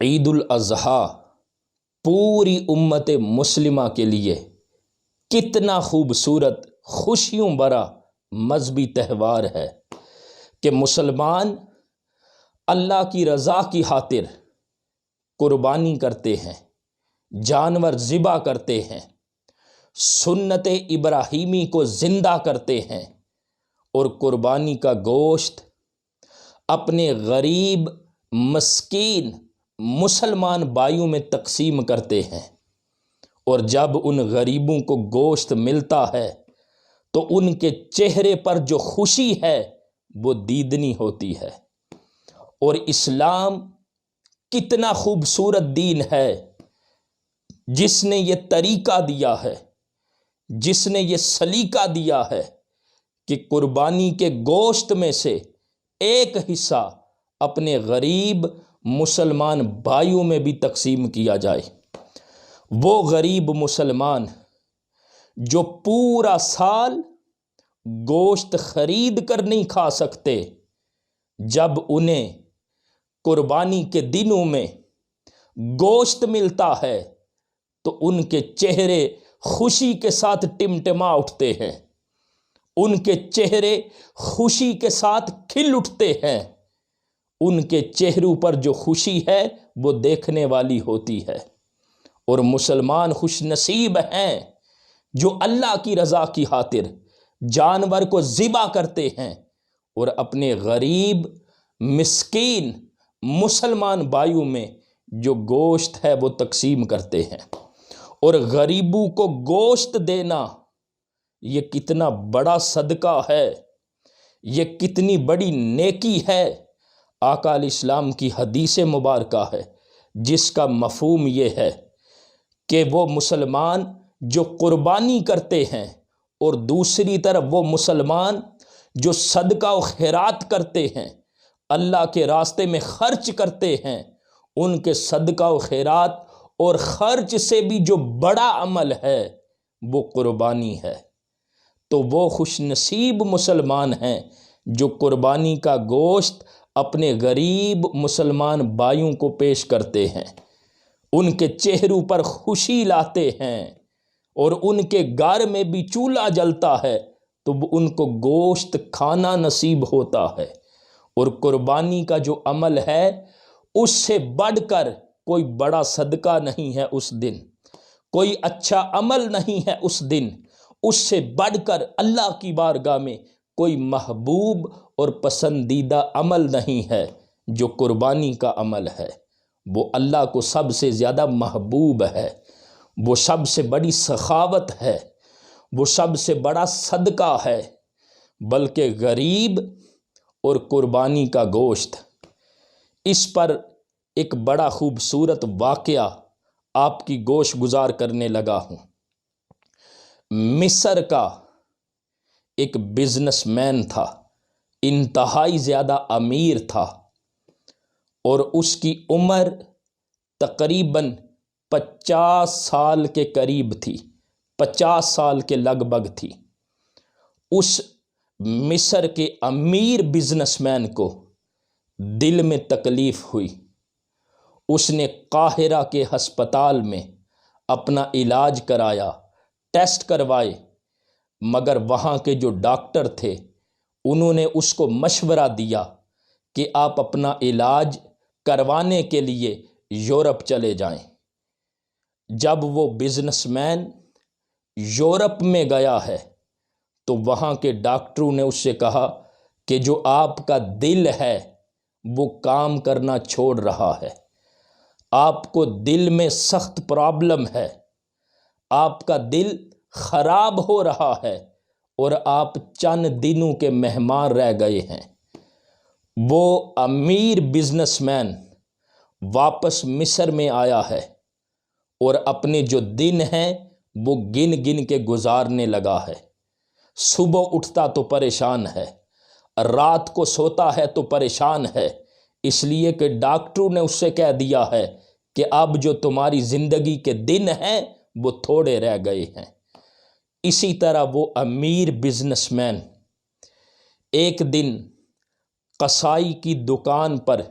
عید الاضحیٰ پوری امت مسلمہ کے لیے کتنا خوبصورت خوشیوں بھرا مذہبی تہوار ہے کہ مسلمان اللہ کی رضا کی خاطر قربانی کرتے ہیں، جانور ذبح کرتے ہیں، سنت ابراہیمی کو زندہ کرتے ہیں اور قربانی کا گوشت اپنے غریب مسکین مسلمان بھائیوں میں تقسیم کرتے ہیں۔ اور جب ان غریبوں کو گوشت ملتا ہے تو ان کے چہرے پر جو خوشی ہے وہ دیدنی ہوتی ہے۔ اور اسلام کتنا خوبصورت دین ہے جس نے یہ طریقہ دیا ہے، جس نے یہ سلیقہ دیا ہے کہ قربانی کے گوشت میں سے ایک حصہ اپنے غریب مسلمان بھائیوں میں بھی تقسیم کیا جائے۔ وہ غریب مسلمان جو پورا سال گوشت خرید کر نہیں کھا سکتے، جب انہیں قربانی کے دنوں میں گوشت ملتا ہے تو ان کے چہرے خوشی کے ساتھ ٹمٹما اٹھتے ہیں، ان کے چہرے خوشی کے ساتھ کھل اٹھتے ہیں، ان کے چہروں پر جو خوشی ہے وہ دیکھنے والی ہوتی ہے۔ اور مسلمان خوش نصیب ہیں جو اللہ کی رضا کی خاطر جانور کو ذبح کرتے ہیں اور اپنے غریب مسکین مسلمان بھائیوں میں جو گوشت ہے وہ تقسیم کرتے ہیں۔ اور غریبوں کو گوشت دینا یہ کتنا بڑا صدقہ ہے، یہ کتنی بڑی نیکی ہے۔ آقا علیہ السلام کی حدیث مبارکہ ہے جس کا مفہوم یہ ہے کہ وہ مسلمان جو قربانی کرتے ہیں اور دوسری طرف وہ مسلمان جو صدقہ و خیرات کرتے ہیں، اللہ کے راستے میں خرچ کرتے ہیں، ان کے صدقہ و خیرات اور خرچ سے بھی جو بڑا عمل ہے وہ قربانی ہے۔ تو وہ خوش نصیب مسلمان ہیں جو قربانی کا گوشت اپنے غریب مسلمان بھائیوں کو پیش کرتے ہیں، ان کے چہروں پر خوشی لاتے ہیں، اور ان کے گھر میں بھی چولہا جلتا ہے تو ان کو گوشت کھانا نصیب ہوتا ہے۔ اور قربانی کا جو عمل ہے اس سے بڑھ کر کوئی بڑا صدقہ نہیں ہے، اس دن کوئی اچھا عمل نہیں ہے، اس دن اس سے بڑھ کر اللہ کی بارگاہ میں کوئی محبوب اور پسندیدہ عمل نہیں ہے جو قربانی کا عمل ہے۔ وہ اللہ کو سب سے زیادہ محبوب ہے، وہ سب سے بڑی سخاوت ہے، وہ سب سے بڑا صدقہ ہے۔ بلکہ غریب اور قربانی کا گوشت، اس پر ایک بڑا خوبصورت واقعہ آپ کی گوش گزار کرنے لگا ہوں۔ مصر کا ایک بزنس مین تھا، انتہائی زیادہ امیر تھا، اور اس کی عمر تقریباً 50 سال کے قریب تھی، 50 سال کے لگ بھگ تھی۔ اس مصر کے امیر بزنس مین کو دل میں تکلیف ہوئی۔ اس نے قاہرہ کے ہسپتال میں اپنا علاج کرایا، ٹیسٹ کروائے، مگر وہاں کے جو ڈاکٹر تھے انہوں نے اس کو مشورہ دیا کہ آپ اپنا علاج کروانے کے لیے یورپ چلے جائیں۔ جب وہ بزنس مین یورپ میں گیا ہے تو وہاں کے ڈاکٹروں نے اس سے کہا کہ جو آپ کا دل ہے وہ کام کرنا چھوڑ رہا ہے، آپ کو دل میں سخت پرابلم ہے، آپ کا دل خراب ہو رہا ہے اور آپ چند دنوں کے مہمان رہ گئے ہیں۔ وہ امیر بزنس مین واپس مصر میں آیا ہے اور اپنے جو دن ہیں وہ گن گن کے گزارنے لگا ہے۔ صبح اٹھتا تو پریشان ہے، رات کو سوتا ہے تو پریشان ہے، اس لیے کہ ڈاکٹروں نے اس سے کہہ دیا ہے کہ اب جو تمہاری زندگی کے دن ہیں وہ تھوڑے رہ گئے ہیں۔ اسی طرح وہ امیر بزنس مین ایک دن قصائی کی دکان پر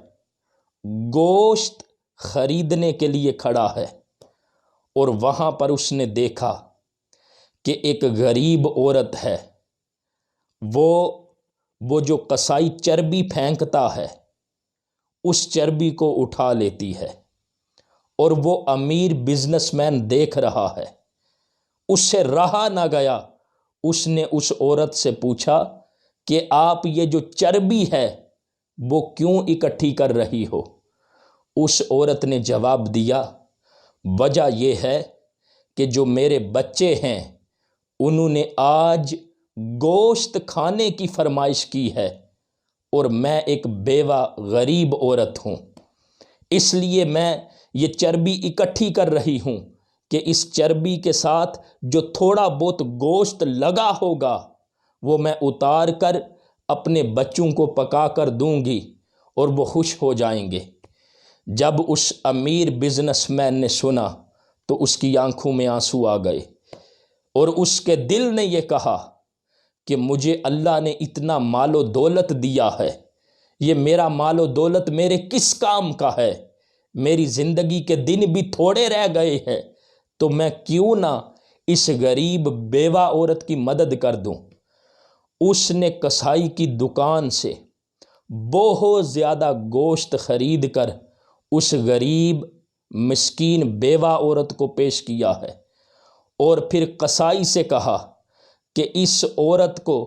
گوشت خریدنے کے لیے کھڑا ہے، اور وہاں پر اس نے دیکھا کہ ایک غریب عورت ہے، وہ جو قصائی چربی پھینکتا ہے اس چربی کو اٹھا لیتی ہے، اور وہ امیر بزنس مین دیکھ رہا ہے۔ اس سے رہا نہ گیا، اس نے اس عورت سے پوچھا کہ آپ یہ جو چربی ہے وہ کیوں اکٹھی کر رہی ہو؟ اس عورت نے جواب دیا، وجہ یہ ہے کہ جو میرے بچے ہیں انہوں نے آج گوشت کھانے کی فرمائش کی ہے، اور میں ایک بیوہ غریب عورت ہوں، اس لیے میں یہ چربی اکٹھی کر رہی ہوں کہ اس چربی کے ساتھ جو تھوڑا بہت گوشت لگا ہوگا وہ میں اتار کر اپنے بچوں کو پکا کر دوں گی اور وہ خوش ہو جائیں گے۔ جب اس امیر بزنس مین نے سنا تو اس کی آنکھوں میں آنسو آ گئے، اور اس کے دل نے یہ کہا کہ مجھے اللہ نے اتنا مال و دولت دیا ہے، یہ میرا مال و دولت میرے کس کام کا ہے؟ میری زندگی کے دن بھی تھوڑے رہ گئے ہیں، تو میں کیوں نہ اس غریب بیوہ عورت کی مدد کر دوں۔ اس نے کسائی کی دکان سے بہت زیادہ گوشت خرید کر اس غریب مسکین بیوہ عورت کو پیش کیا ہے، اور پھر کسائی سے کہا کہ اس عورت کو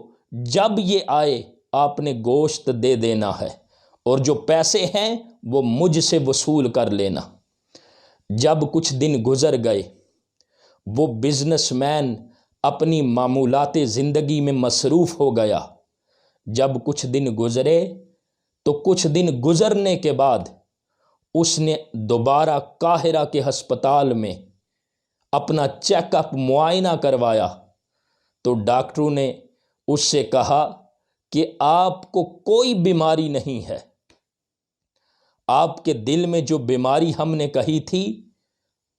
جب یہ آئے آپ نے گوشت دے دینا ہے، اور جو پیسے ہیں وہ مجھ سے وصول کر لینا۔ جب کچھ دن گزر گئے، وہ بزنس مین اپنی معمولات زندگی میں مصروف ہو گیا۔ جب کچھ دن گزرے تو کچھ دن گزرنے کے بعد اس نے دوبارہ قاہرہ کے ہسپتال میں اپنا چیک اپ معائنہ کروایا، تو ڈاکٹروں نے اس سے کہا کہ آپ کو کوئی بیماری نہیں ہے، آپ کے دل میں جو بیماری ہم نے کہی تھی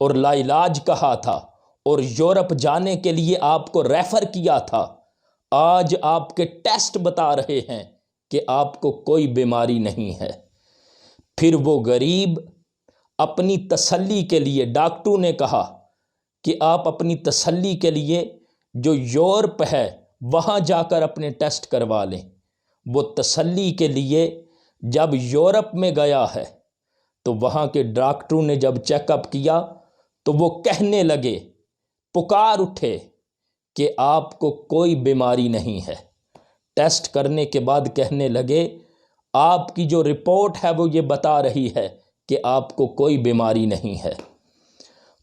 اور لا علاج کہا تھا اور یورپ جانے کے لیے آپ کو ریفر کیا تھا، آج آپ کے ٹیسٹ بتا رہے ہیں کہ آپ کو کوئی بیماری نہیں ہے۔ پھر وہ غریب اپنی تسلی کے لیے، ڈاکٹروں نے کہا کہ آپ اپنی تسلی کے لیے جو یورپ ہے وہاں جا کر اپنے ٹیسٹ کروا لیں۔ وہ تسلی کے لیے جب یورپ میں گیا ہے تو وہاں کے ڈاکٹروں نے جب چیک اپ کیا تو وہ کہنے لگے، پکار اٹھے کہ آپ کو کوئی بیماری نہیں ہے۔ ٹیسٹ کرنے کے بعد کہنے لگے، آپ کی جو رپورٹ ہے وہ یہ بتا رہی ہے کہ آپ کو کوئی بیماری نہیں ہے۔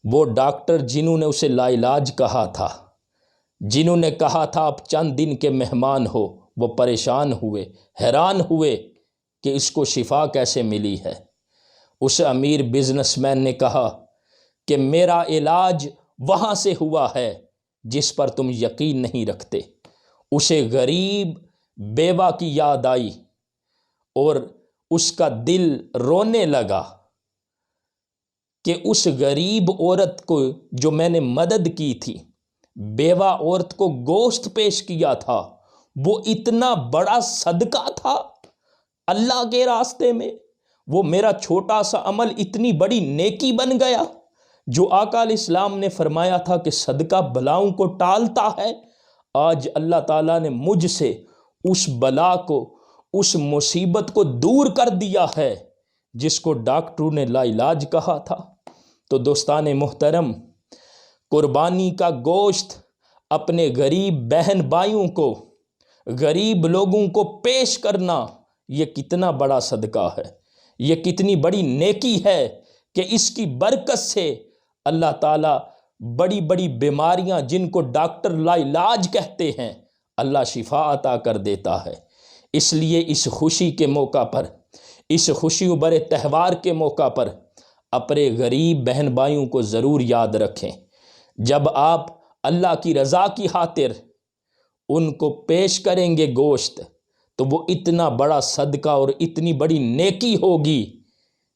وہ ڈاکٹر جنہوں نے اسے لا علاج کہا تھا، جنہوں نے کہا تھا آپ چند دن کے مہمان ہو، وہ پریشان ہوئے، حیران ہوئے کہ اس کو شفا کیسے ملی ہے۔ اس امیر بزنس مین نے کہا کہ میرا علاج وہاں سے ہوا ہے جس پر تم یقین نہیں رکھتے۔ اسے غریب بیوہ کی یاد آئی اور اس کا دل رونے لگا کہ اس غریب عورت کو جو میں نے مدد کی تھی، بیوہ عورت کو گوشت پیش کیا تھا، وہ اتنا بڑا صدقہ تھا اللہ کے راستے میں، وہ میرا چھوٹا سا عمل اتنی بڑی نیکی بن گیا۔ جو آقا علیہ السلام نے فرمایا تھا کہ صدقہ بلاؤں کو ٹالتا ہے، آج اللہ تعالیٰ نے مجھ سے اس بلا کو، اس مصیبت کو دور کر دیا ہے جس کو ڈاکٹروں نے لا علاج کہا تھا۔ تو دوستان محترم، قربانی کا گوشت اپنے غریب بہن بھائیوں کو، غریب لوگوں کو پیش کرنا، یہ کتنا بڑا صدقہ ہے، یہ کتنی بڑی نیکی ہے کہ اس کی برکت سے اللہ تعالیٰ بڑی بڑی بیماریاں جن کو ڈاکٹر لا علاج کہتے ہیں، اللہ شفا عطا کر دیتا ہے۔ اس لیے اس خوشی کے موقع پر، اس خوشی بھرے تہوار کے موقع پر اپنے غریب بہن بھائیوں کو ضرور یاد رکھیں۔ جب آپ اللہ کی رضا کی خاطر ان کو پیش کریں گے گوشت، تو وہ اتنا بڑا صدقہ اور اتنی بڑی نیکی ہوگی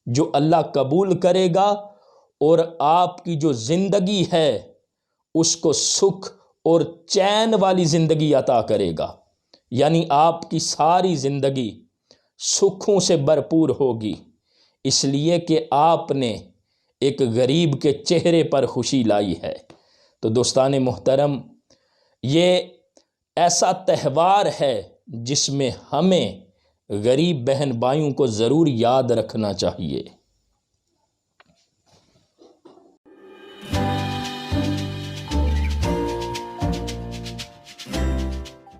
جو اللہ قبول کرے گا، اور آپ کی جو زندگی ہے اس کو سکھ اور چین والی زندگی عطا کرے گا۔ یعنی آپ کی ساری زندگی سکھوں سے بھرپور ہوگی، اس لیے کہ آپ نے ایک غریب کے چہرے پر خوشی لائی ہے۔ تو دوستان محترم، یہ ایسا تہوار ہے جس میں ہمیں غریب بہن بھائیوں کو ضرور یاد رکھنا چاہیے۔